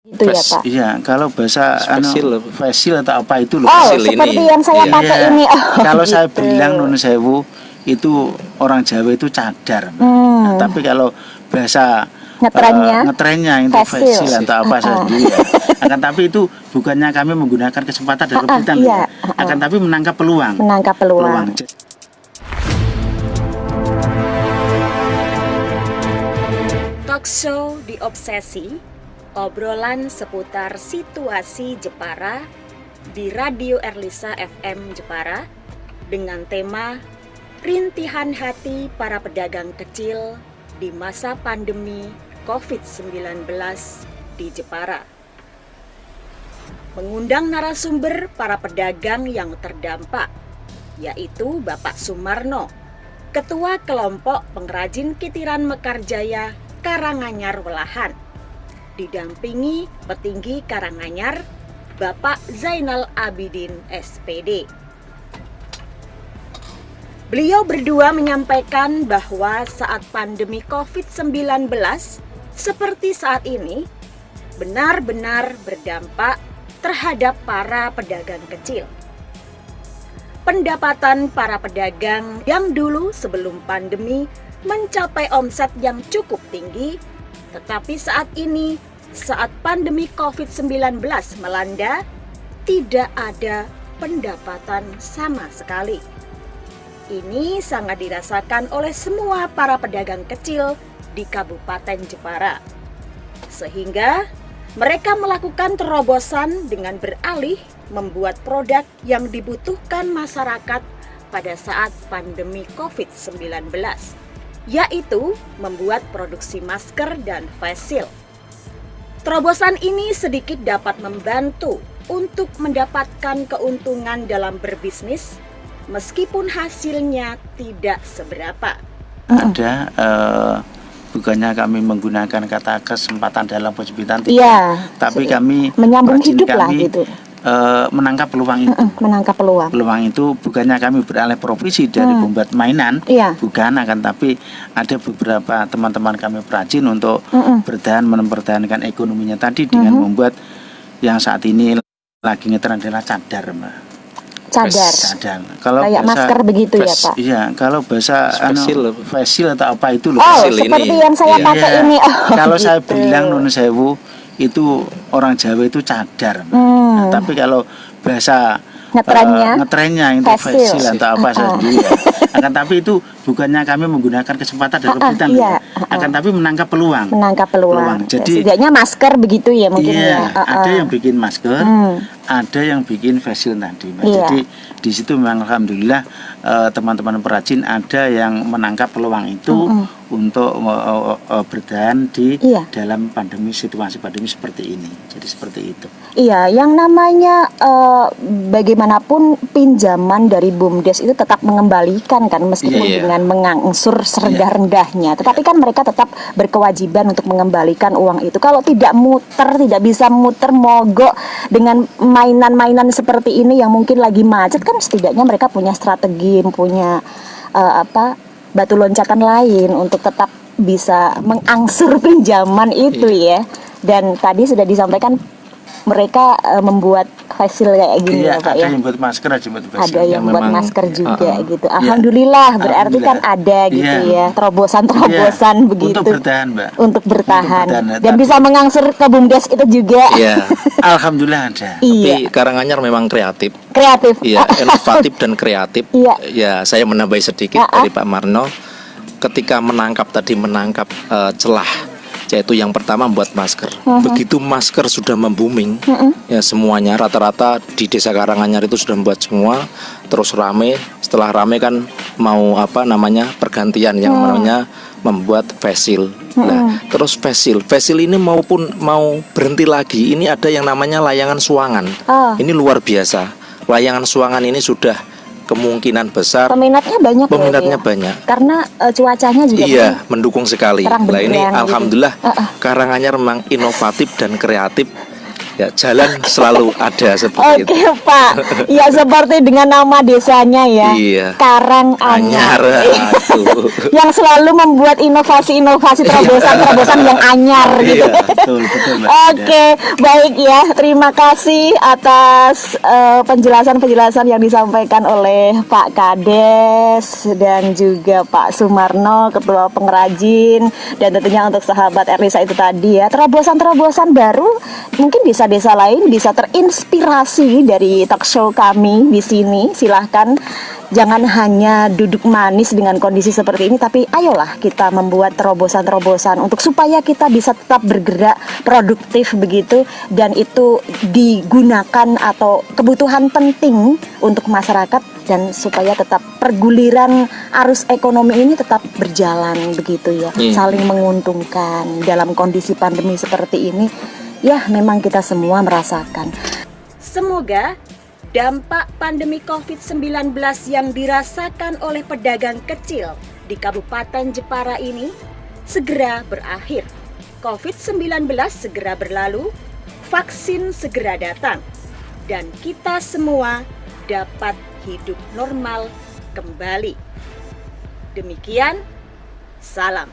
Gitu ya Pak? Iya, kalau bahasa fasil atau apa itu loh. Oh, fasil seperti ini. yang saya pakai ini. Oh, kalau gitu. saya bilang Nun Sewu itu orang Jawa itu cadar. Nah, tapi kalau bahasa ngetrennya itu fasil atau apa sendiri ya. Akan tapi itu bukannya kami menggunakan kesempatan dari kesulitan ya. Akan tapi menangkap peluang. Menangkap peluang. Talk show di Obsesi, obrolan seputar situasi Jepara di Radio Erlisa FM Jepara dengan tema Rintihan Hati Para Pedagang Kecil di Masa Pandemi COVID-19 di Jepara. Mengundang narasumber para pedagang yang terdampak, yaitu Bapak Sumarno, Ketua Kelompok Pengrajin Kitiran Mekarjaya Karanganyar Welahan, didampingi petinggi Karanganyar Bapak Zainal Abidin SPD. Beliau berdua menyampaikan bahwa saat pandemi COVID-19 seperti saat ini benar-benar berdampak terhadap para pedagang kecil. Pendapatan para pedagang yang dulu sebelum pandemi mencapai omset yang cukup tinggi, tetapi saat ini, saat pandemi COVID-19 melanda, tidak ada pendapatan sama sekali. Ini sangat dirasakan oleh semua para pedagang kecil di Kabupaten Jepara. Sehingga mereka melakukan terobosan dengan beralih membuat produk yang dibutuhkan masyarakat pada saat pandemi COVID-19, yaitu membuat produksi masker dan face shield. Terobosan ini sedikit dapat membantu untuk mendapatkan keuntungan dalam berbisnis, meskipun hasilnya tidak seberapa. Ada bukannya kami menggunakan kata kesempatan dalam kesulitan, tapi kami menyambung hidup lah gitu. Menangkap peluang itu. Menangkap peluang. Peluang itu bukannya kami beralih profesi dari membuat mainan, bukan, akan tapi ada beberapa teman-teman kami perajin untuk mempertahankan ekonominya tadi dengan membuat yang saat ini lagi ngetren adalah cadar, Mbak. Cadar. Kalau kayak bahasa, masker begitu ya Pak? Iya, kalau bahasa fasil atau apa itu loh. Oh, seperti yang saya pakai ini. Oh, kalau gitu. saya bilang Nun Sewu itu orang Jawa itu cadar. Nah, tapi kalau bahasa ngetrennya itu fasil atau apa sendiri ya. Akan tapi itu bukannya kami menggunakan kesempatan dari kesulitan ya. Akan tapi menangkap peluang. Jadi setidaknya masker begitu ya mungkin ya. Ada yang bikin masker, ada yang bikin facial tadi. Jadi di situ memang alhamdulillah teman-teman perajin ada yang menangkap peluang itu untuk bertahan di dalam situasi pandemi seperti ini. Jadi seperti itu. Iya, yang namanya bagaimanapun pinjaman dari BUMDes itu tetap mengembalikan kan, meskipun dengan mengangsur serendah-rendahnya. Tetapi kan mereka tetap berkewajiban untuk mengembalikan uang itu. Kalau tidak tidak bisa muter mogok dengan mainan-mainan seperti ini yang mungkin lagi macet, kan setidaknya mereka punya strategi, punya batu loncatan lain untuk tetap bisa mengangsur pinjaman itu ya. Dan tadi sudah disampaikan mereka membuat facial kayak gini ya Pak ya. Ada yang buat masker, ada yang buat masker juga gitu. Alhamdulillah, berarti kan ada gitu ya terobosan begitu untuk bertahan, Mbak. Untuk bertahan dan bisa mengangsur ke BUMDes itu juga. Iya. Alhamdulillah ada. Tapi Karanganyar memang kreatif. Iya, inovatif dan kreatif. Ya, saya menambahi sedikit dari Pak Marno. Ketika menangkap celah, yaitu yang pertama membuat masker. Begitu masker sudah membooming, ya semuanya rata-rata di Desa Karanganyar itu sudah membuat semua, terus rame. Setelah rame kan mau pergantian yang namanya membuat facial. Nah, terus facial ini mau berhenti lagi, ini ada yang namanya layangan suangan. Ini luar biasa. Layangan suangan ini sudah kemungkinan besar peminatnya banyak karena cuacanya juga mendukung sekali. Nah, ini alhamdulillah Karanganyar memang inovatif dan kreatif Ya, jalan selalu ada seperti itu. Oke Pak, ya seperti dengan nama desanya ya, Iya. Karanganyar. Itu. Yang selalu membuat inovasi-inovasi terobosan-terobosan yang anyar gitu. Iya, betul, Mbak. Oke, baik ya. Terima kasih atas penjelasan-penjelasan yang disampaikan oleh Pak Kades dan juga Pak Sumarno, Ketua Pengrajin, dan tentunya untuk sahabat Erlisa itu tadi ya. Terobosan-terobosan baru mungkin desa-desa lain bisa terinspirasi dari talk show kami di sini. Silahkan, jangan hanya duduk manis dengan kondisi seperti ini, tapi ayolah kita membuat terobosan-terobosan untuk supaya kita bisa tetap bergerak produktif begitu, dan itu digunakan atau kebutuhan penting untuk masyarakat, dan supaya tetap perguliran arus ekonomi ini tetap berjalan begitu ya, saling menguntungkan dalam kondisi pandemi seperti ini. Ya, memang kita semua merasakan. Semoga dampak pandemi COVID-19 yang dirasakan oleh pedagang kecil di Kabupaten Jepara ini segera berakhir. COVID-19 segera berlalu, vaksin segera datang, dan kita semua dapat hidup normal kembali. Demikian, salam.